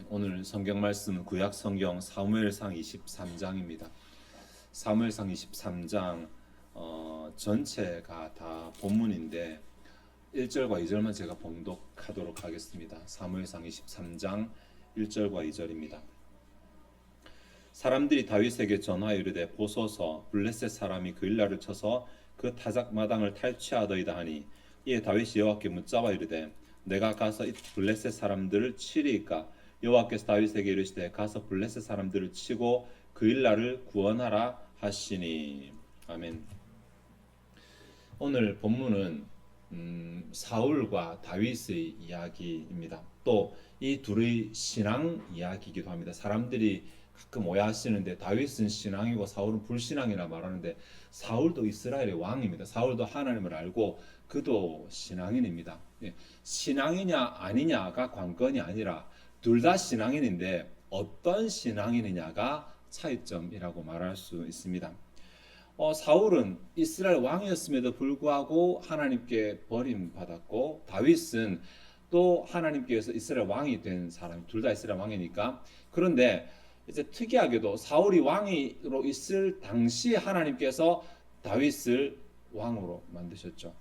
오늘 성경 말씀은 구약 성경 사무엘상 23장입니다. 사무엘상 23장 전체가 다 본문인데 1절과 2절만 제가 봉독하도록 하겠습니다. 사무엘상 23장 1절과 2절입니다. 사람들이 다윗에게 전하여 이르되 보소서 블레셋 사람이 그 일날을 쳐서 그 타작 마당을 탈취하더이다 하니 이에 다윗이 여호와께 묻자와 이르되 내가 가서 이 블레셋 사람들을 치리이까 여호와께서 다윗에게 이르시되 가서 블레셋 사람들을 치고 그 일날을 구원하라 하시니. 아멘. 오늘 본문은 사울과 다윗의 이야기입니다. 또 이 둘의 신앙 이야기이기도 합니다. 사람들이 가끔 오해하시는데 다윗은 신앙이고 사울은 불신앙이라 말하는데 사울도 이스라엘의 왕입니다. 사울도 하나님을 알고 그도 신앙인입니다. 신앙이냐 아니냐가 관건이 아니라 둘 다 신앙인인데 어떤 신앙인이냐가 차이점이라고 말할 수 있습니다. 사울은 이스라엘 왕이었음에도 불구하고 하나님께 버림받았고 다윗은 또 하나님께서 이스라엘 왕이 된 사람, 둘 다 이스라엘 왕이니까. 그런데 이제 특이하게도 사울이 왕으로 있을 당시에 하나님께서 다윗을 왕으로 만드셨죠.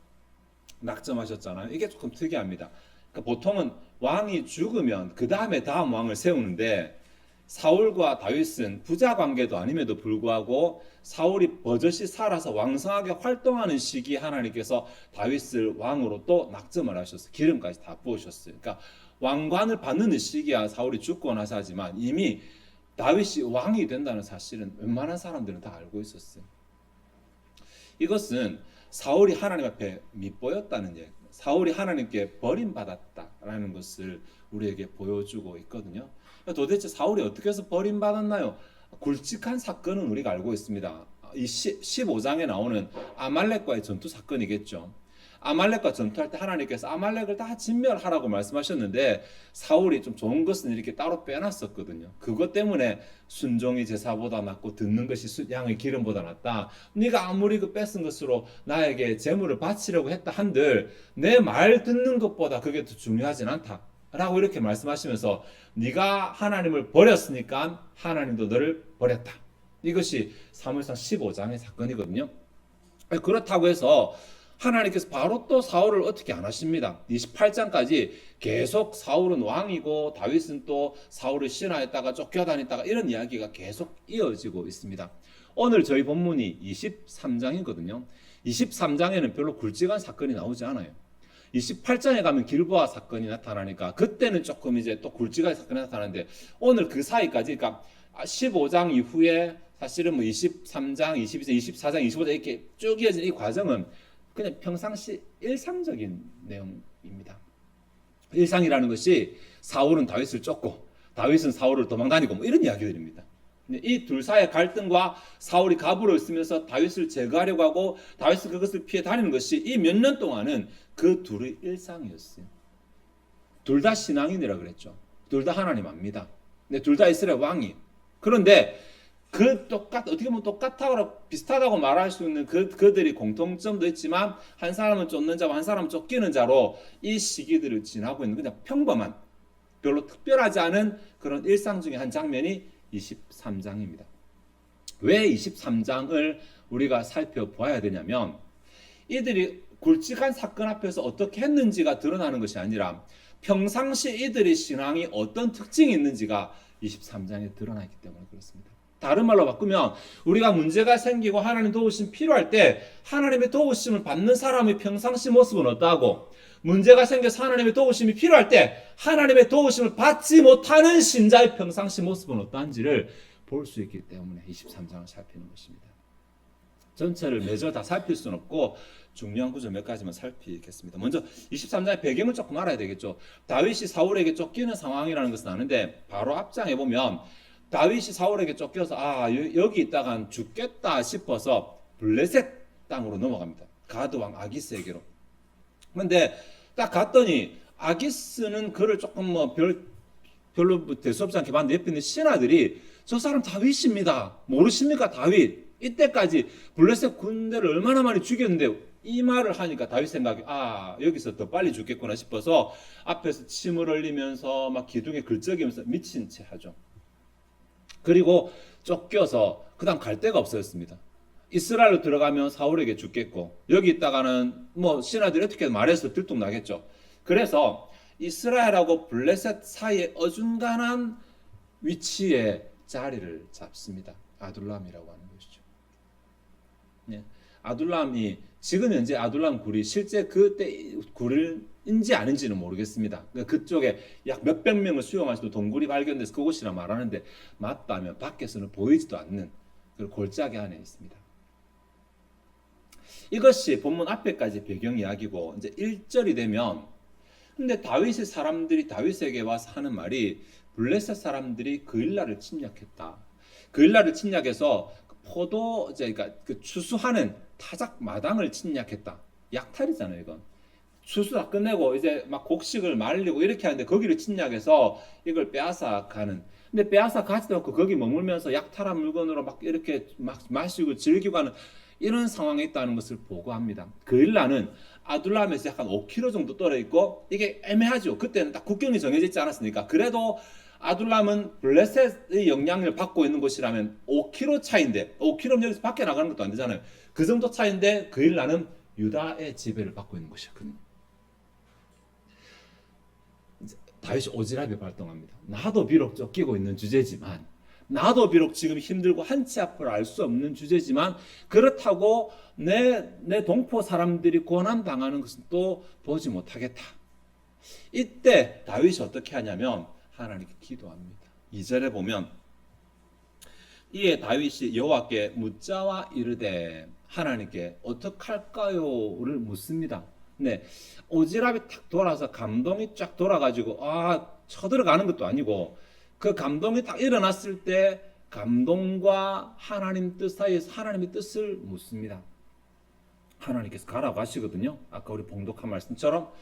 낙점하셨잖아요. 이게 조금 특이합니다. 그러니까 보통은 왕이 죽으면 그 다음에 다음 왕을 세우는데 사울과 다윗은 부자 관계도 아님에도 불구하고 사울이 버젓이 살아서 왕성하게 활동하는 시기에 하나님께서 다윗을 왕으로 또 낙점을 하셨어요. 기름까지 다 부으셨어요. 그러니까 왕관을 받는 시기야 사울이 죽고 나서 하지만 이미 다윗이 왕이 된다는 사실은 웬만한 사람들은 다 알고 있었어요. 이것은 사울이 하나님 앞에 밉보였다는 얘기, 사울이 하나님께 버림받았다라는 것을 우리에게 보여주고 있거든요. 도대체 사울이 어떻게 해서 버림받았나요? 굵직한 사건은 우리가 알고 있습니다. 이 15장에 나오는 아말렉과의 전투 사건이겠죠. 아말렉과 전투할 때 하나님께서 아말렉을 다 진멸하라고 말씀하셨는데 사울이 좀 좋은 것은 이렇게 따로 빼놨었거든요. 그것 때문에 순종이 제사보다 낫고 듣는 것이 양의 기름보다 낫다. 네가 아무리 그 뺏은 것으로 나에게 재물을 바치려고 했다 한들 내 말 듣는 것보다 그게 더 중요하진 않다 라고 이렇게 말씀하시면서 네가 하나님을 버렸으니까 하나님도 너를 버렸다. 이것이 사무엘상 15장의 사건이거든요. 그렇다고 해서 하나님께서 바로 또 사울을 어떻게 안 하십니다. 28장까지 계속 사울은 왕이고 다윗은 또 사울을 신하했다가 쫓겨다녔다가 이런 이야기가 계속 이어지고 있습니다. 오늘 저희 본문이 23장이거든요. 23장에는 별로 굵직한 사건이 나오지 않아요. 28장에 가면 길보아 사건이 나타나니까 그때는 조금 이제 또 굵직한 사건이 나타나는데 오늘 그 사이까지 그러니까 15장 이후에 사실은 뭐 23장, 22장, 24장, 25장 이렇게 쭉 이어진 이 과정은 그냥 평상시 일상적인 내용입니다. 일상이라는 것이 사울은 다윗을 쫓고 다윗은 사울을 도망다니고 뭐 이런 이야기들입니다. 이 둘 사이의 갈등과 사울이 갑으로 있으면서 다윗을 제거하려고 하고 다윗은 그것을 피해 다니는 것이 이 몇 년 동안은 그 둘의 일상이었어요. 둘 다 신앙인이라 그랬죠. 둘 다 하나님 압니다. 둘 다 이스라엘 왕이. 그런데 어떻게 보면 똑같다고 비슷하다고 말할 수 있는 그들이 공통점도 있지만 한 사람은 쫓는 자고 한 사람은 쫓기는 자로 이 시기들을 지나고 있는 그냥 평범한 별로 특별하지 않은 그런 일상 중에 한 장면이 23장입니다. 왜 23장을 우리가 살펴보아야 되냐면 이들이 굵직한 사건 앞에서 어떻게 했는지가 드러나는 것이 아니라 평상시 이들의 신앙이 어떤 특징이 있는지가 23장에 드러나 있기 때문에 그렇습니다. 다른 말로 바꾸면 우리가 문제가 생기고 하나님 도우심 필요할 때 하나님의 도우심을 받는 사람의 평상시 모습은 어떠하고 문제가 생겨서 하나님의 도우심이 필요할 때 하나님의 도우심을 받지 못하는 신자의 평상시 모습은 어떠한지를 볼 수 있기 때문에 23장을 살피는 것입니다. 전체를 매저 다 살필 수는 없고 중요한 구절 몇 가지만 살피겠습니다. 먼저 23장의 배경을 조금 알아야 되겠죠. 다윗이 사울에게 쫓기는 상황이라는 것은 아는데 바로 앞장에 보면 다윗이 사울에게 쫓겨서 여기 있다간 죽겠다 싶어서 블레셋 땅으로 넘어갑니다. 가드 왕 아기스에게로. 그런데 딱 갔더니 아기스는 그를 조금 별로 대수롭지 않게 봤는데 옆에 있는 신하들이 저 사람 다윗입니다. 모르십니까 다윗? 이때까지 블레셋 군대를 얼마나 많이 죽였는데 이 말을 하니까 다윗 생각이 여기서 더 빨리 죽겠구나 싶어서 앞에서 침을 흘리면서 막 기둥에 긁적이면서 미친 채 하죠. 그리고 쫓겨서 그다음 갈 데가 없었습니다. 이스라엘로 들어가면 사울에게 죽겠고 여기 있다가는 뭐 신하들이 어떻게 말해서 들통나겠죠. 그래서 이스라엘하고 블레셋 사이에 어중간한 위치에 자리를 잡습니다. 아둘람이라고 하는 것이죠. 네. 아둘람이 지금 현재 아둘람 굴이 실제 그때 굴인지 아닌지는 모르겠습니다. 그쪽에 약 몇백 명을 수용할 수 있는 동굴이 발견돼서 그곳이라 말하는데 맞다면 밖에서는 보이지도 않는 그 골짜기 안에 있습니다. 이것이 본문 앞에까지 배경 이야기고 이제 1절이 되면 근데 다윗의 사람들이 다윗에게 와서 하는 말이 블레셋 사람들이 그일라를 침략했다. 그일라를 침략해서 포도 그러니까 그 추수하는 타작 마당을 침략했다. 약탈이잖아요, 이건. 추수 다 끝내고 이제 막 곡식을 말리고 이렇게 하는데 거기를 침략해서 이걸 빼앗아 가는. 근데 빼앗아 가지도 않고 거기 머물면서 약탈한 물건으로 막 이렇게 막 마시고 즐기고 하는 이런 상황에 있다는 것을 보고합니다. 그일라는 아둘람에서 약간 5km 정도 떨어 있고 이게 애매하죠. 그때는 딱 국경이 정해져 있지 않았으니까. 그래도 아둘람은 블레셋의 영향을 받고 있는 곳이라면 5km 차인데 5km 여기서 밖에 나가는 것도 안 되잖아요. 그 정도 차인데 그일라는 유다의 지배를 받고 있는 곳이었거든요. 다윗이 오지랖이 발동합니다. 나도 비록 쫓기고 있는 주제지만 나도 비록 지금 힘들고 한치 앞을 알 수 없는 주제지만 그렇다고 내 동포 사람들이 고난당하는 것은 또 보지 못하겠다. 이때 다윗이 어떻게 하냐면 하나님께 기도합니다. 2절에 보면 이에 다윗이 여호와께 묻자와 이르되 하나님께 어떡할까요를 묻습니다. 네, 오지랖이 탁 돌아서 감동이 쫙 돌아가지고 쳐들어가는 것도 아니고 그 감동이 딱 일어났을 때 감동과 하나님 뜻 사이에서 하나님의 뜻을 묻습니다. 하나님께서 가라고 하시거든요. 아까 우리 봉독한 말씀처럼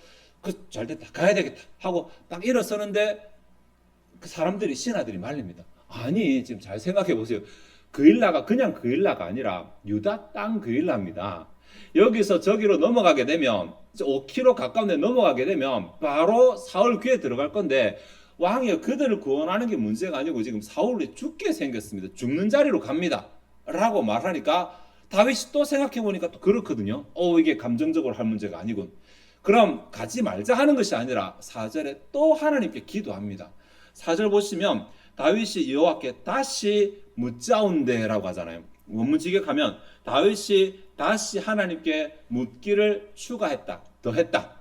잘됐다 가야 되겠다 하고 딱 일어서는데 그 사람들이 신하들이 말립니다. 아니 지금 잘 생각해 보세요. 그일라가 그냥 그일라가 아니라 유다 땅 그일라입니다. 여기서 저기로 넘어가게 되면 5km 가까운 데 넘어가게 되면 바로 사울 귀에 들어갈 건데 왕이 그들을 구원하는 게 문제가 아니고 지금 사울이 죽게 생겼습니다. 죽는 자리로 갑니다. 라고 말하니까 다윗이 또 생각해 보니까 또 그렇거든요. 이게 감정적으로 할 문제가 아니군. 그럼 가지 말자 하는 것이 아니라 4절에 또 하나님께 기도합니다. 4절 보시면 다윗이 여호와께 다시 묻자온대라고 하잖아요. 원문지게 가면 다윗이 다시 하나님께 묻기를 추가했다. 더했다.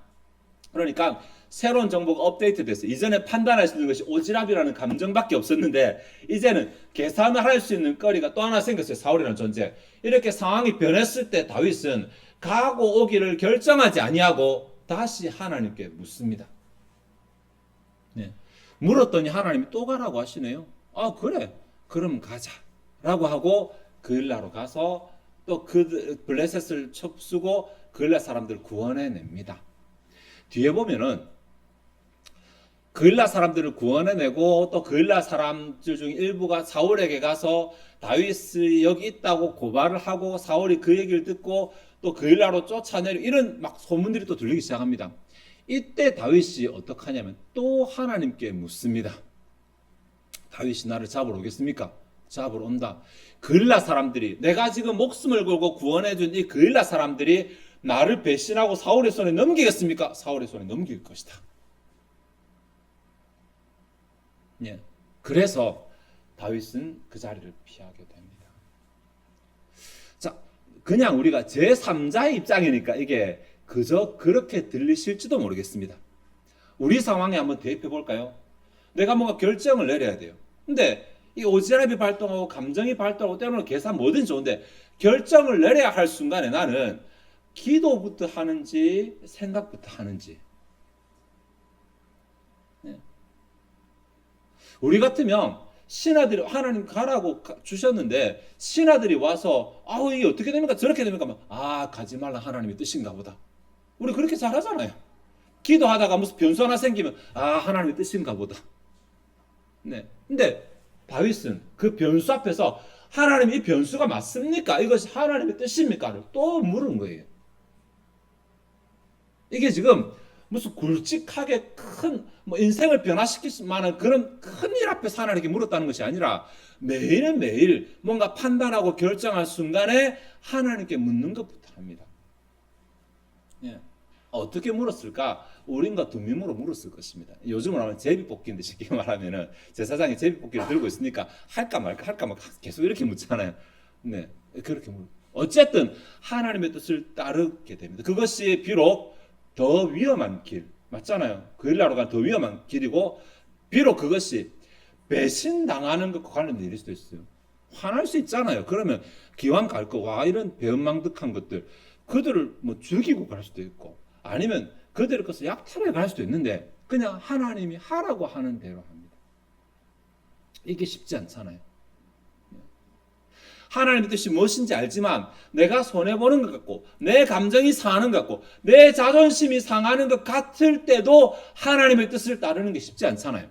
그러니까 새로운 정보가 업데이트됐어요. 이전에 판단할 수 있는 것이 오지랖이라는 감정밖에 없었는데 이제는 계산을 할 수 있는 거리가 또 하나 생겼어요. 사울이라는 존재. 이렇게 상황이 변했을 때 다윗은 가고 오기를 결정하지 아니하고 다시 하나님께 묻습니다. 네. 물었더니 하나님이 또 가라고 하시네요. 그래. 그럼 가자. 라고 하고 그일라로 가서 또 그 블레셋을 첩수고 그일라 사람들을 구원해냅니다. 뒤에 보면은 그일라 사람들을 구원해내고 또 그일라 사람들 중 일부가 사울에게 가서 다윗이 여기 있다고 고발을 하고 사울이 그 얘기를 듣고 또 그일라로 쫓아내려 이런 막 소문들이 또 들리기 시작합니다. 이때 다윗이 어떻게 하냐면 또 하나님께 묻습니다. 다윗이 나를 잡으러 오겠습니까? 잡으러 온다. 그일라 사람들이 내가 지금 목숨을 걸고 구원해준 이 그일라 사람들이 나를 배신하고 사울의 손에 넘기겠습니까? 사울의 손에 넘길 것이다. 예. 그래서 다윗은 그 자리를 피하게 됩니다. 자, 그냥 우리가 제3자의 입장이니까 이게 그저 그렇게 들리실지도 모르겠습니다. 우리 상황에 한번 대입해 볼까요? 내가 뭔가 결정을 내려야 돼요. 근데 이 오지랖이 발동하고 감정이 발동하고 때로는 계산 뭐든 좋은데 결정을 내려야 할 순간에 나는 기도부터 하는지 생각부터 하는지. 네. 우리 같으면 신하들이 하나님 가라고 주셨는데 신하들이 와서 이게 어떻게 됩니까? 저렇게 됩니까? 가지 말라 하나님의 뜻인가 보다. 우리 그렇게 잘하잖아요. 기도하다가 무슨 변수 하나 생기면 하나님의 뜻인가 보다. 네. 근데 다윗은 그 변수 앞에서 하나님 이 변수가 맞습니까? 이것이 하나님의 뜻입니까?를 또 물은 거예요. 이게 지금 무슨 굵직하게 큰 뭐 인생을 변화시킬 만한 그런 큰 일 앞에 하나님께 물었다는 것이 아니라 매일매일 뭔가 판단하고 결정할 순간에 하나님께 묻는 것부터 합니다. 예. 어떻게 물었을까? 우린가 둠밈으로 물었을 것입니다. 요즘은 하면 제비뽑기인데 쉽게 말하면은 제사장이 제비뽑기를 들고 있으니까 할까 말까 계속 이렇게 묻잖아요. 네, 그렇게 물. 어쨌든 하나님의 뜻을 따르게 됩니다. 그것이 비록 더 위험한 길 맞잖아요. 그 일나로 가는 더 위험한 길이고 비록 그것이 배신당하는 것과 관련된 일일 수도 있어요. 화날 수 있잖아요. 그러면 기왕 갈 거 와 이런 배은망덕한 것들 그들을 뭐 죽이고 갈 수도 있고 아니면 그들의 것을 약탈해 갈 수도 있는데 그냥 하나님이 하라고 하는 대로 합니다. 이게 쉽지 않잖아요. 하나님의 뜻이 무엇인지 알지만 내가 손해보는 것 같고 내 감정이 상하는 것 같고 내 자존심이 상하는 것 같을 때도 하나님의 뜻을 따르는 게 쉽지 않잖아요.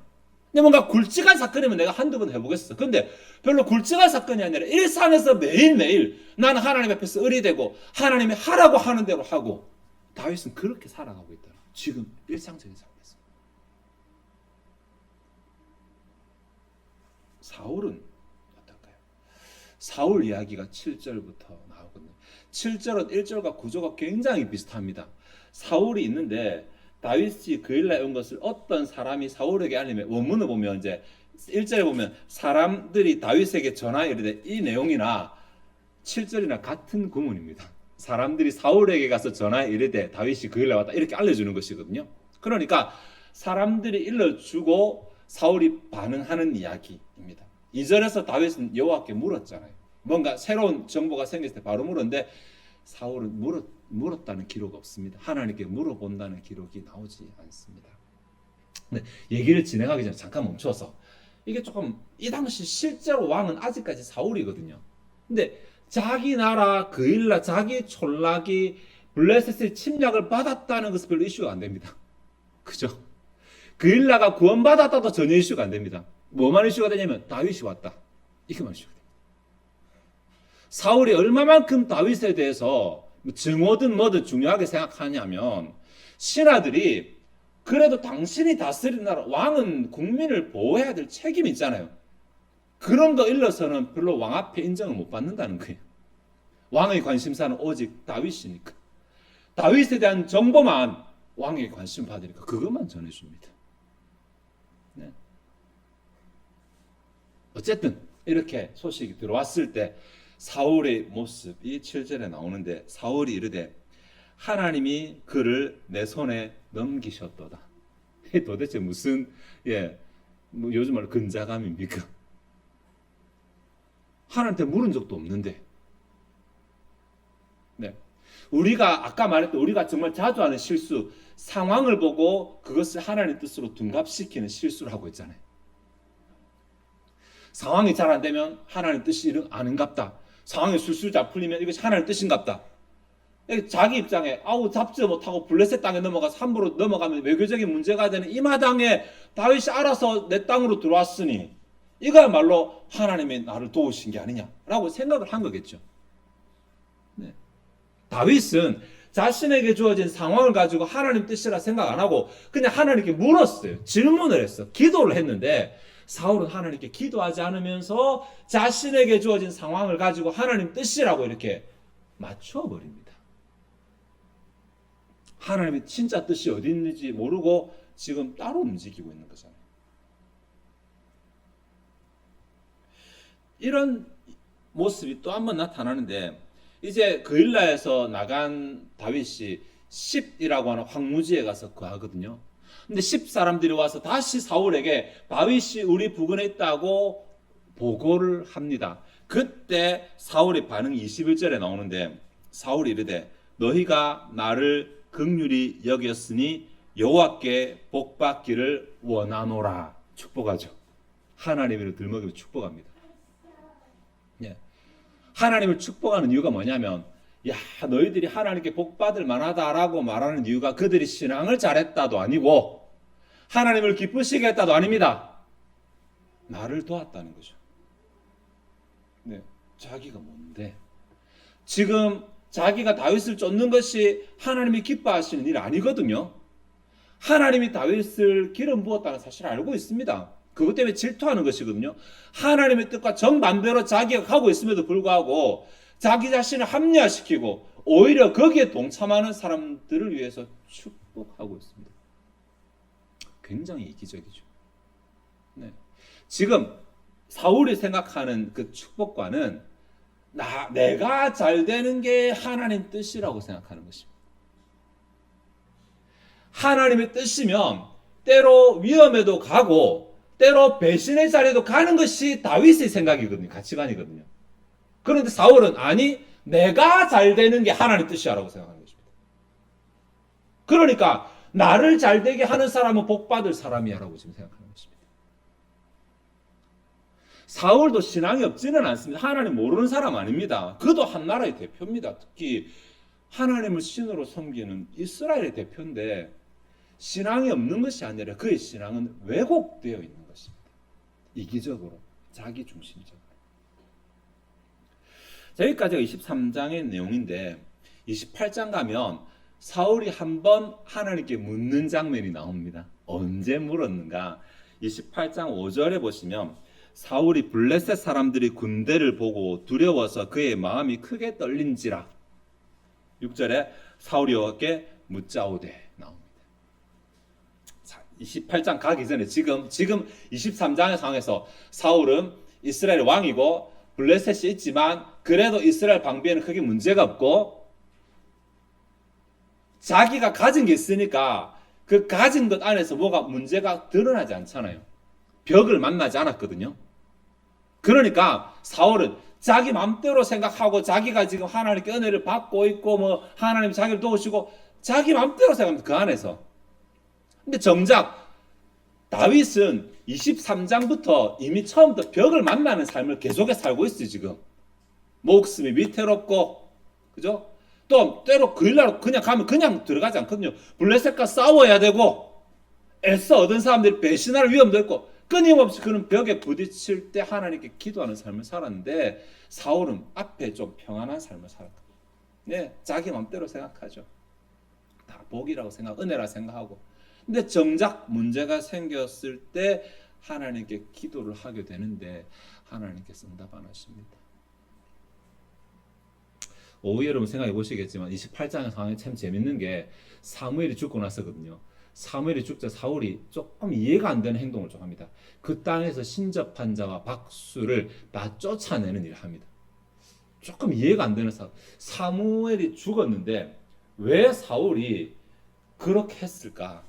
근데 뭔가 굵직한 사건이면 내가 한두 번 해보겠어. 근데 별로 굵직한 사건이 아니라 일상에서 매일매일 나는 하나님 앞에서 의리되고 하나님이 하라고 하는 대로 하고 다윗은 그렇게 살아가고 있다. 지금 일상적인 삶에서. 사울은 사울 이야기가 7절부터 나오거든요. 7절은 1절과 구조가 굉장히 비슷합니다. 사울이 있는데 다윗이 그일라에 온 것을 어떤 사람이 사울에게 알리면 원문을 보면 이제 1절에 보면 사람들이 다윗에게 전하여 이르되 이 내용이나 7절이나 같은 구문입니다. 사람들이 사울에게 가서 전하여 이르되 다윗이 그일라에 왔다 이렇게 알려주는 것이거든요. 그러니까 사람들이 일러주고 사울이 반응하는 이야기입니다. 2절에서 다윗은 여호와께 물었잖아요. 뭔가 새로운 정보가 생겼을 때 바로 물었는데 사울은 물었다는 기록 없습니다. 하나님께 물어본다는 기록이 나오지 않습니다. 근데 얘기를 진행하기 전에 잠깐 멈춰서 이게 조금 이 당시 실제로 왕은 아직까지 사울이거든요. 근데 자기 나라 그일라 자기 촌락이 블레셋의 침략을 받았다는 것은 별로 이슈가 안 됩니다. 그죠? 그일라가 구원받았다도 전혀 이슈가 안 됩니다. 뭐만 이슈가 되냐면 다윗이 왔다. 이것만 이슈가 됩니다. 사울이 얼마만큼 다윗에 대해서 증오든 뭐든 중요하게 생각하냐면 신하들이 그래도 당신이 다스리는 나라 왕은 국민을 보호해야 될 책임이 있잖아요. 그런 거 일러서는 별로 왕 앞에 인정을 못 받는다는 거예요. 왕의 관심사는 오직 다윗이니까. 다윗에 대한 정보만 왕에게 관심 받으니까 그것만 전해줍니다. 네. 어쨌든 이렇게 소식이 들어왔을 때 사울의 모습이 7절에 나오는데 사울이 이르되 하나님이 그를 내 손에 넘기셨도다. 도대체 무슨 뭐 요즘 말로 근자감입니까? 하나님한테 물은 적도 없는데. 네. 우리가 아까 말했던 우리가 정말 자주 하는 실수, 상황을 보고 그것을 하나님 뜻으로 둔갑시키는 실수를 하고 있잖아요. 상황이 잘 안 되면 하나님 뜻이 아는갑다. 상황이 술술 잘 풀리면 이것이 하나님 뜻인갑다. 자기 입장에 아우 잡지 못하고 블레셋 땅에 넘어가서 함부로 넘어가면 외교적인 문제가 되는 이 마당에 다윗이 알아서 내 땅으로 들어왔으니 이거야말로 하나님이 나를 도우신 게 아니냐라고 생각을 한 거겠죠. 네. 다윗은 자신에게 주어진 상황을 가지고 하나님 뜻이라 생각 안 하고 그냥 하나님께 물었어요. 질문을 했어. 기도를 했는데 사울은 하나님께 기도하지 않으면서 자신에게 주어진 상황을 가지고 하나님 뜻이라고 이렇게 맞추어 버립니다. 하나님의 진짜 뜻이 어디 있는지 모르고 지금 따로 움직이고 있는 거잖아요. 이런 모습이 또 한 번 나타나는데 이제 그일라에서 나간 다윗이 십이라고 하는 황무지에 가서 거하거든요. 근데 10 사람들이 와서 다시 사울에게 다윗이 우리 부근에 있다고 보고를 합니다. 그때 사울의 반응이 21절에 나오는데 사울이 이르되 너희가 나를 긍휼히 여겼으니 여호와께 복받기를 원하노라. 축복하죠. 하나님을 들먹이며 축복합니다. 예. 하나님을 축복하는 이유가 뭐냐면 야 너희들이 하나님께 복받을 만하다라고 말하는 이유가 그들이 신앙을 잘했다도 아니고 하나님을 기쁘시게 했다도 아닙니다. 나를 도왔다는 거죠. 네, 자기가 뭔데? 지금 자기가 다윗을 쫓는 것이 하나님이 기뻐하시는 일 아니거든요. 하나님이 다윗을 기름 부었다는 사실을 알고 있습니다. 그것 때문에 질투하는 것이거든요. 하나님의 뜻과 정반대로 자기가 가고 있음에도 불구하고 자기 자신을 합리화시키고 오히려 거기에 동참하는 사람들을 위해서 축복하고 있습니다. 굉장히 이기적이죠. 네. 지금 사울이 생각하는 그 축복과는 내가 잘 되는 게 하나님 뜻이라고 생각하는 것입니다. 하나님의 뜻이면 때로 위험에도 가고 때로 배신의 자리에도 가는 것이 다윗의 생각이거든요. 가치관이거든요. 그런데 사울은 아니, 내가 잘 되는 게 하나님 뜻이야라고 생각하는 것입니다. 그러니까 나를 잘 되게 하는 사람은 복 받을 사람이야라고 지금 생각하는 것입니다. 사울도 신앙이 없지는 않습니다. 하나님 모르는 사람 아닙니다. 그도 한 나라의 대표입니다. 특히 하나님을 신으로 섬기는 이스라엘의 대표인데 신앙이 없는 것이 아니라 그의 신앙은 왜곡되어 있는 것입니다. 이기적으로, 자기 중심적으로. 자, 여기까지가 23장의 내용인데 28장 가면 사울이 한번 하나님께 묻는 장면이 나옵니다. 언제 물었는가? 28장 5절에 보시면 사울이 블레셋 사람들이 군대를 보고 두려워서 그의 마음이 크게 떨린지라. 6절에 사울이 여호와께 묻자오되 나옵니다. 자, 28장 가기 전에 지금 23장의 상황에서 사울은 이스라엘 왕이고 블레셋이 있지만 그래도 이스라엘 방비에는 크게 문제가 없고 자기가 가진 게 있으니까 그 가진 것 안에서 뭐가 문제가 드러나지 않잖아요. 벽을 만나지 않았거든요. 그러니까 사울은 자기 맘대로 생각하고 자기가 지금 하나님께 은혜를 받고 있고 뭐 하나님 자기를 도우시고 자기 맘대로 생각합니다. 그 안에서. 근데 정작 다윗은 23장부터 이미 처음부터 벽을 만나는 삶을 계속해서 살고 있어요. 지금 목숨이 위태롭고, 그죠? 또 때로 그 일날 그냥 가면 그냥 들어가지 않거든요. 블레셋과 싸워야 되고 애써 얻은 사람들이 배신할 위험도 있고 끊임없이 그는 벽에 부딪힐 때 하나님께 기도하는 삶을 살았는데 사울은 앞에 좀 평안한 삶을 살았거든요. 네, 자기 마음대로 생각하죠. 다 복이라고 생각, 은혜라 생각하고. 근데 정작 문제가 생겼을 때 하나님께 기도를 하게 되는데 하나님께서 응답 안 하십니다. 오후 여러분 생각해 보시겠지만 28장의 상황이 참 재밌는 게 사무엘이 죽고 나서거든요. 사무엘이 죽자 사울이 조금 이해가 안 되는 행동을 좀 합니다. 그 땅에서 신접한 자와 박수를 다 쫓아내는 일을 합니다. 조금 이해가 안 되는 사무엘이 죽었는데 왜 사울이 그렇게 했을까?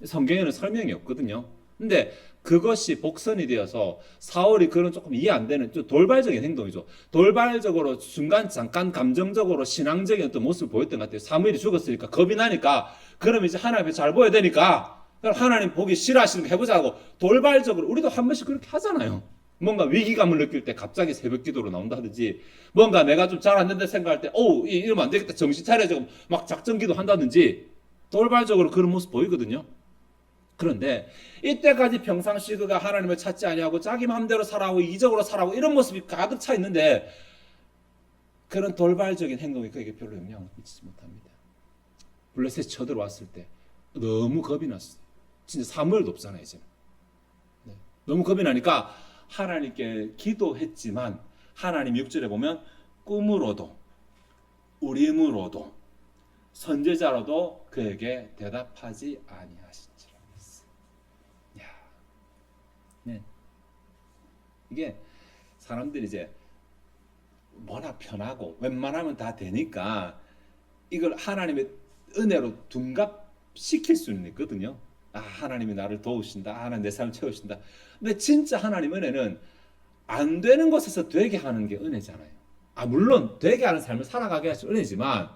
성경에는 설명이 없거든요. 근데 그것이 복선이 되어서 사울이 그런 조금 이해 안 되는 좀 돌발적인 행동이죠. 돌발적으로 순간 잠깐 감정적으로 신앙적인 어떤 모습을 보였던 것 같아요. 사무엘이 죽었으니까 겁이 나니까 그럼 이제 하나님 앞에 잘 보여야 되니까 하나님 보기 싫어하시는 거 해보자고 돌발적으로 우리도 한 번씩 그렇게 하잖아요. 뭔가 위기감을 느낄 때 갑자기 새벽 기도로 나온다든지 뭔가 내가 좀 잘 안 된다 생각할 때 이러면 안 되겠다 정신 차려서 막 작전 기도 한다든지 돌발적으로 그런 모습 보이거든요. 그런데 이때까지 평상시 그가 하나님을 찾지 아니하고 자기 마음대로 살아가고 이기적으로 살아가고 이런 모습이 가득 차 있는데 그런 돌발적인 행동이 그에게 별로 영향을 미치지 못합니다. 블레셋이 쳐들어왔을 때 너무 겁이 났어요. 진짜 사무엘도 없잖아요. 이제. 네. 너무 겁이 나니까 하나님께 기도했지만 하나님 6절에 보면 꿈으로도 우림으로도 선제자로도 그에게 대답하지 아니하시니라. 네. 이게 사람들이 이제 뭐나 편하고 웬만하면 다 되니까 이걸 하나님의 은혜로 둔갑시킬 수는 있거든요. 하나님이 나를 도우신다. 하나님 내 삶을 채우신다. 근데 진짜 하나님 은혜는 안 되는 곳에서 되게 하는 게 은혜잖아요. 물론 되게 하는 삶을 살아가게 하시 은혜지만,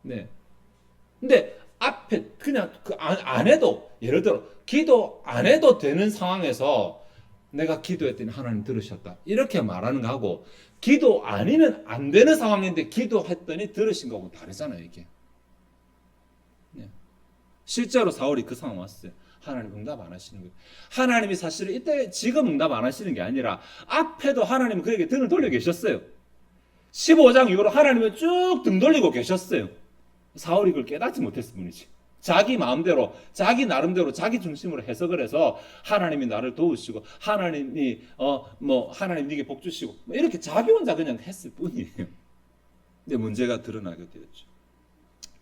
네. 근데 앞에 그냥 그 안 해도 예를 들어 기도 안 해도 되는 상황에서 내가 기도했더니 하나님 들으셨다 이렇게 말하는 거하고 기도 아니면 안 되는 상황인데 기도했더니 들으신 거하고 다르잖아요. 이게 네. 실제로 사울이 그 상황 왔어요. 하나님 응답 안 하시는 거예요. 하나님이 사실은 이때 지금 응답 안 하시는 게 아니라 앞에도 하나님은 그에게 등을 돌려 계셨어요. 15장 이후로 하나님은 쭉 등 돌리고 계셨어요. 사울이 그걸 깨닫지 못했을 뿐이지. 자기 마음대로, 자기 나름대로, 자기 중심으로 해석을 해서 하나님이 나를 도우시고 하나님이 하나님 네게 복 주시고 이렇게 자기 혼자 그냥 했을 뿐이에요. 근데 문제가 드러나게 되었죠.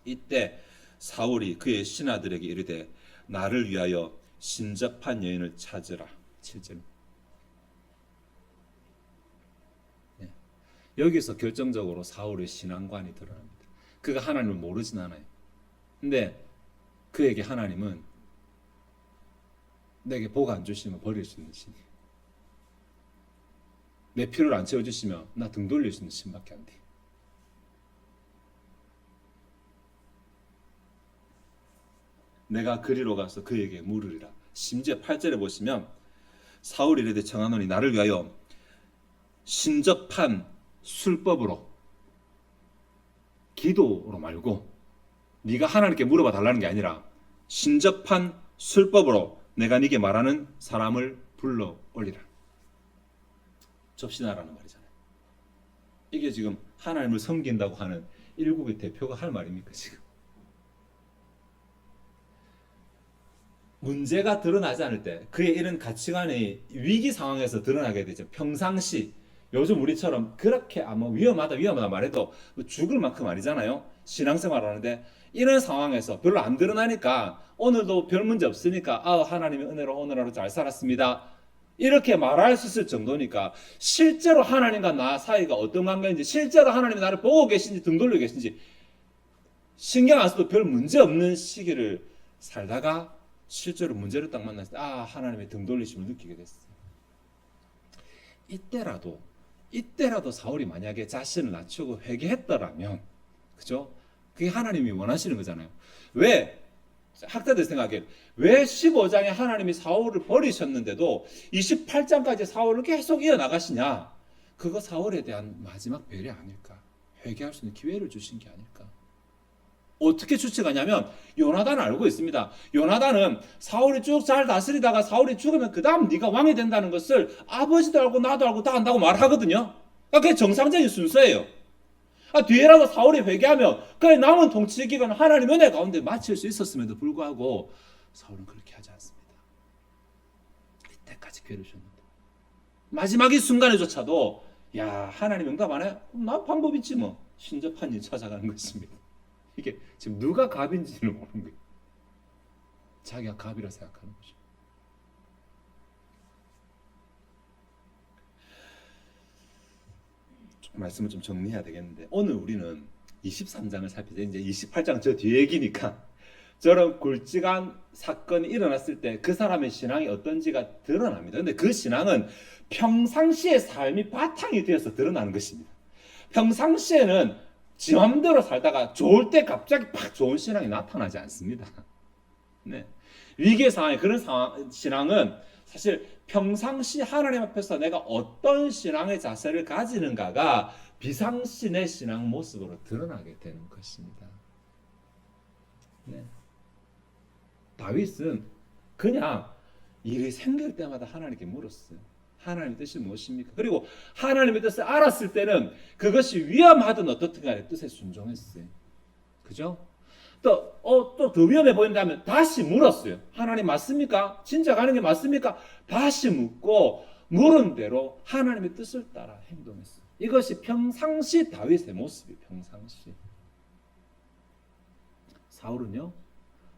이때 사울이 그의 신하들에게 이르되 나를 위하여 신접한 여인을 찾으라. 7절. 네. 여기서 결정적으로 사울의 신앙관이 드러납니다. 그가 하나님을 모르진 않아요. 근데 그에게 하나님은 내게 복 안 주시면 버릴 수 있는 신이에요. 내 필요를 안 채워주시면 나 등 돌릴 수 있는 신밖에 안 돼. 내가 그리로 가서 그에게 물으리라. 심지어 8절에 보시면 사울이 이르되 청하노니 나를 위하여 신접한 술법으로 기도로 말고 네가 하나님께 물어봐 달라는 게 아니라 신접한 술법으로 내가 네게 말하는 사람을 불러 올리라. 접신하라는 말이잖아요. 이게 지금 하나님을 섬긴다고 하는 일국의 대표가 할 말입니까 지금? 문제가 드러나지 않을 때 그의 이런 가치관이 위기 상황에서 드러나게 되죠. 평상시 요즘 우리처럼 그렇게 위험하다 말해도 죽을 만큼 아니잖아요. 신앙생활 하는데 이런 상황에서 별로 안 드러나니까 오늘도 별 문제 없으니까 하나님의 은혜로 오늘 하루 잘 살았습니다. 이렇게 말할 수 있을 정도니까 실제로 하나님과 나 사이가 어떤 관계인지 실제로 하나님이 나를 보고 계신지 등 돌리고 계신지 신경 안 써도 별 문제 없는 시기를 살다가 실제로 문제를 딱 만났을 때 하나님의 등 돌리심을 느끼게 됐어요. 이때라도 사울이 만약에 자신을 낮추고 회개했더라면 그죠? 그게 하나님이 원하시는 거잖아요. 왜? 학자들 생각에 왜 15장에 하나님이 사울을 버리셨는데도 28장까지 사울을 계속 이어나가시냐? 그거 사울에 대한 마지막 배려 아닐까? 회개할 수 있는 기회를 주신 게 아닐까? 어떻게 추측하냐면 요나단은 알고 있습니다. 요나단은 사울이 쭉 잘 다스리다가 사울이 죽으면 그 다음 네가 왕이 된다는 것을 아버지도 알고 나도 알고 다 안다고 말하거든요. 그게 정상적인 순서예요. 뒤에라도 사울이 회개하면 그 남은 통치 기간은 하나님 은혜 가운데 마칠 수 있었음에도 불구하고 사울은 그렇게 하지 않습니다. 이때까지 기회를 주셨는데 마지막 이 순간에조차도 하나님 응답 안 해? 나 방법 있지 뭐. 신접한 일 찾아가는 것입니다. 이게 지금 누가 갑인지를 모르는 거예요. 자기가 갑이라 생각하는 거죠. 말씀을 좀 정리해야 되겠는데 오늘 우리는 23장을 살피자. 이제 28장 저 뒤에 얘기니까 저런 굵직한 사건이 일어났을 때 그 사람의 신앙이 어떤지가 드러납니다. 근데 그 신앙은 평상시의 삶이 바탕이 되어서 드러나는 것입니다. 평상시에는 지 맘대로 살다가 좋을 때 갑자기 팍 좋은 신앙이 나타나지 않습니다. 네. 위기의 상황에 그런 신앙은 사실 평상시 하나님 앞에서 내가 어떤 신앙의 자세를 가지는가가 비상시 내 신앙 모습으로 드러나게 되는 것입니다. 네. 다윗은 그냥 일이 생길 때마다 하나님께 물었어요. 하나님의 뜻이 무엇입니까? 그리고 하나님의 뜻을 알았을 때는 그것이 위험하든 어떻든 간에 뜻에 순종했어요. 그죠? 또 더 위험해 보인다면 다시 물었어요. 하나님 맞습니까? 진짜 가는 게 맞습니까? 다시 묻고 물은 대로 하나님의 뜻을 따라 행동했어요. 이것이 평상시 다윗의 모습이 평상시. 사울은요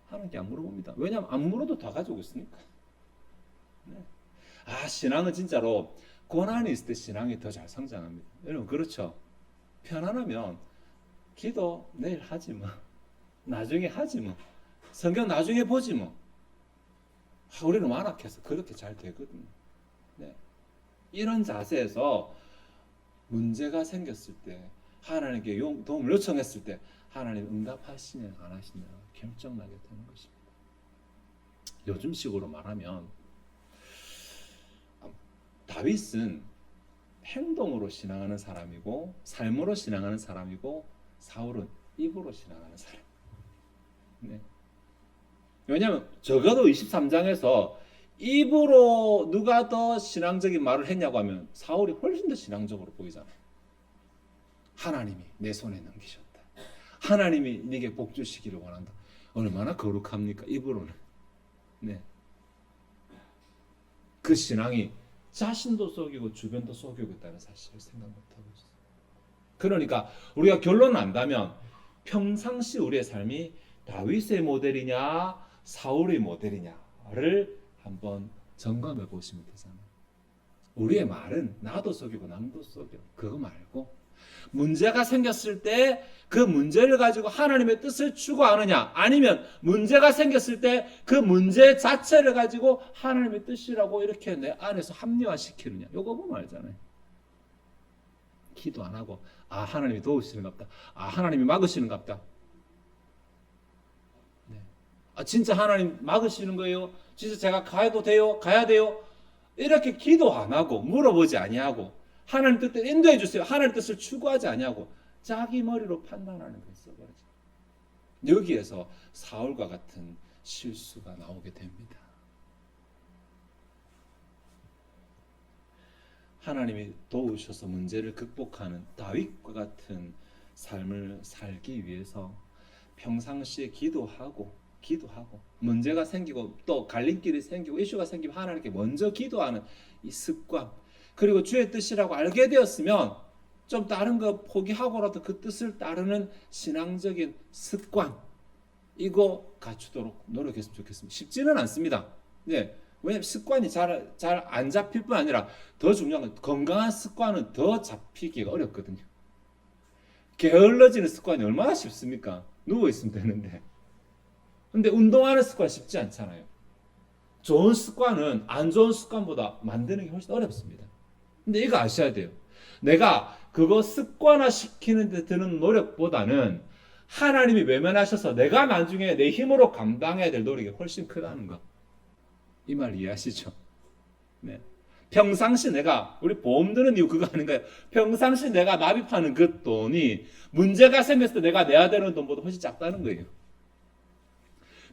하나님께 안 물어봅니다. 왜냐하면 안 물어도 다 가지고 있으니까. 네. 신앙은 진짜로 고난이 있을 때 신앙이 더 잘 성장합니다. 여러분 그렇죠? 편안하면 기도 내일 하지 뭐. 나중에 하지 뭐. 성경 나중에 보지 뭐. 우리는 완악해서 그렇게 잘 되거든요. 네. 이런 자세에서 문제가 생겼을 때 하나님께 도움을 요청했을 때 하나님 응답하시냐 안 하시냐 결정나게 되는 것입니다. 요즘식으로 말하면 다윗은 행동으로 신앙하는 사람이고 삶으로 신앙하는 사람이고 사울은 입으로 신앙하는 사람. 네. 왜냐하면 적어도 23장에서 입으로 누가 더 신앙적인 말을 했냐고 하면 사울이 훨씬 더 신앙적으로 보이잖아요. 하나님이 내 손에 넘기셨다. 하나님이 네게 복 주시기를 원한다. 얼마나 거룩합니까? 입으로는. 네. 그 신앙이 자신도 속이고 주변도 속이고 있다는 사실을 생각 못하고 있어요. 그러니까 우리가 결론을 안다면 평상시 우리의 삶이 다윗의 모델이냐 사울의 모델이냐를 한번 점검해 보시면 되잖아요. 우리의 말은 나도 속이고 남도 속여. 그거 말고 문제가 생겼을 때 그 문제를 가지고 하나님의 뜻을 추구하느냐, 아니면 문제가 생겼을 때 그 문제 자체를 가지고 하나님의 뜻이라고 이렇게 내 안에서 합리화시키느냐. 요거 보면 알잖아요. 기도 안 하고 하나님이 도우시는갑다. 하나님이 막으시는갑다. 네. 진짜 하나님 막으시는 거예요? 진짜 제가 가도 돼요? 가야 돼요? 이렇게 기도 안 하고 물어보지 아니하고 하나님 뜻대로 인도해 주세요. 하나님 뜻을 추구하지 아니하고 자기 머리로 판단하는 거 있어버리죠. 여기에서 사울과 같은 실수가 나오게 됩니다. 하나님이 도우셔서 문제를 극복하는 다윗과 같은 삶을 살기 위해서 평상시에 기도하고 문제가 생기고 또 갈림길이 생기고 이슈가 생기면 하나님께 먼저 기도하는 이 습관, 그리고 주의 뜻이라고 알게 되었으면 좀 다른 거 포기하고라도 그 뜻을 따르는 신앙적인 습관, 이거 갖추도록 노력했으면 좋겠습니다. 쉽지는 않습니다. 네. 왜냐하면 습관이 잘 안 잡힐 뿐 아니라 더 중요한 건 건강한 습관은 더 잡히기가 어렵거든요. 게을러지는 습관이 얼마나 쉽습니까? 누워있으면 되는데. 근데 운동하는 습관 쉽지 않잖아요. 좋은 습관은 안 좋은 습관보다 만드는 게 훨씬 어렵습니다. 근데 이거 아셔야 돼요. 내가 그거 습관화 시키는 데 드는 노력보다는 하나님이 외면하셔서 내가 나중에 내 힘으로 감당해야 될 노력이 훨씬 크다는 거. 이 말 이해하시죠? 네. 평상시 내가, 우리 보험 드는 이유 그거 아닌가요? 평상시 내가 납입하는 그 돈이 문제가 생겼을 때 내가 내야 되는 돈보다 훨씬 작다는 거예요.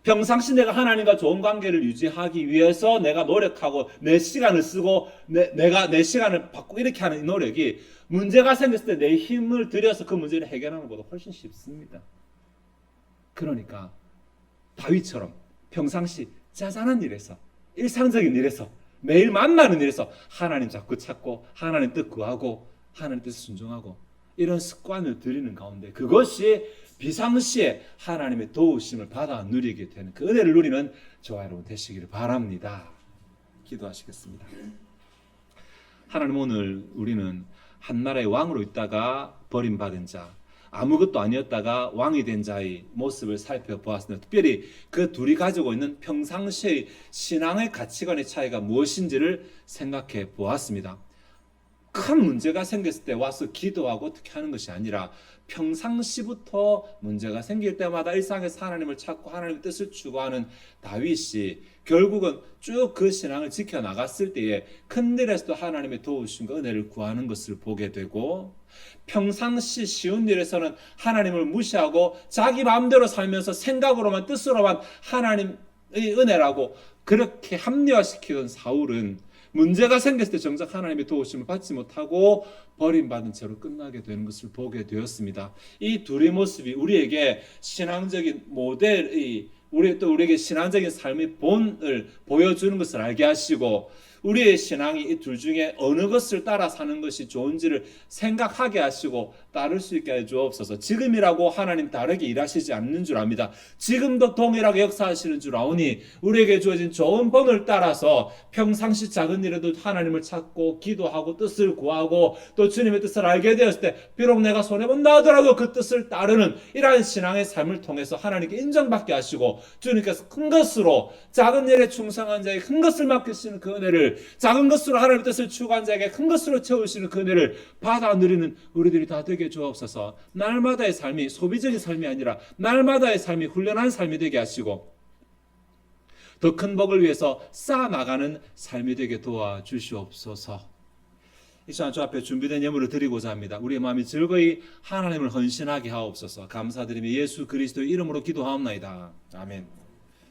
평상시 내가 하나님과 좋은 관계를 유지하기 위해서 내가 노력하고 내 시간을 쓰고 내가 내 시간을 받고 이렇게 하는 이 노력이 문제가 생겼을 때 내 힘을 들여서 그 문제를 해결하는 것보다 훨씬 쉽습니다. 그러니까 다윗처럼 평상시 짜잘한 일에서, 일상적인 일에서, 매일 만나는 일에서 하나님 자꾸 찾고 하나님 뜻 구하고 하나님 뜻 순종하고 이런 습관을 들이는 가운데 그것이 비상시에 하나님의 도우심을 받아 누리게 되는 그 은혜를 누리는 저와 여러분 되시기를 바랍니다. 기도하시겠습니다. 하나님, 오늘 우리는 한 나라의 왕으로 있다가 버림받은 자, 아무것도 아니었다가 왕이 된 자의 모습을 살펴보았습니다. 특별히 그 둘이 가지고 있는 평상시의 신앙의 가치관의 차이가 무엇인지를 생각해 보았습니다. 큰 문제가 생겼을 때 와서 기도하고 어떻게 하는 것이 아니라 평상시부터 문제가 생길 때마다 일상에서 하나님을 찾고 하나님의 뜻을 추구하는 다윗이 결국은 쭉 그 신앙을 지켜나갔을 때에 큰일에서도 하나님의 도우심과 은혜를 구하는 것을 보게 되고, 평상시 쉬운 일에서는 하나님을 무시하고 자기 마음대로 살면서 생각으로만 뜻으로만 하나님의 은혜라고 그렇게 합리화시키던 사울은 문제가 생겼을 때 정작 하나님의 도우심을 받지 못하고 버림받은 채로 끝나게 되는 것을 보게 되었습니다. 이 둘의 모습이 우리에게 신앙적인 모델의 우리에게 신앙적인 삶의 본을 보여주는 것을 알게 하시고, 우리의 신앙이 이 둘 중에 어느 것을 따라 사는 것이 좋은지를 생각하게 하시고 따를 수 있게 해 주옵소서. 지금이라고 하나님 다르게 일하시지 않는 줄 압니다. 지금도 동일하게 역사하시는 줄 아오니 우리에게 주어진 좋은 본을 따라서 평상시 작은 일에도 하나님을 찾고 기도하고 뜻을 구하고 또 주님의 뜻을 알게 되었을 때 비록 내가 손해본다 하더라도 그 뜻을 따르는 이러한 신앙의 삶을 통해서 하나님께 인정받게 하시고, 주님께서 큰 것으로 작은 일에 충성한 자에게 큰 것을 맡기시는 그 은혜를, 작은 것으로 하나님의 뜻을 추구한 자에게 큰 것으로 채우시는 그 은혜를 받아 누리는 우리들이 다 되게 주옵소서. 날마다의 삶이 소비적인 삶이 아니라 날마다의 삶이 훈련한 삶이 되게 하시고 더 큰 복을 위해서 쌓아나가는 삶이 되게 도와주시옵소서. 이 시간 주 앞에 준비된 예물을 드리고자 합니다. 우리의 마음이 즐거이 하나님을 헌신하게 하옵소서. 감사드리며 예수 그리스도의 이름으로 기도하옵나이다. 아멘.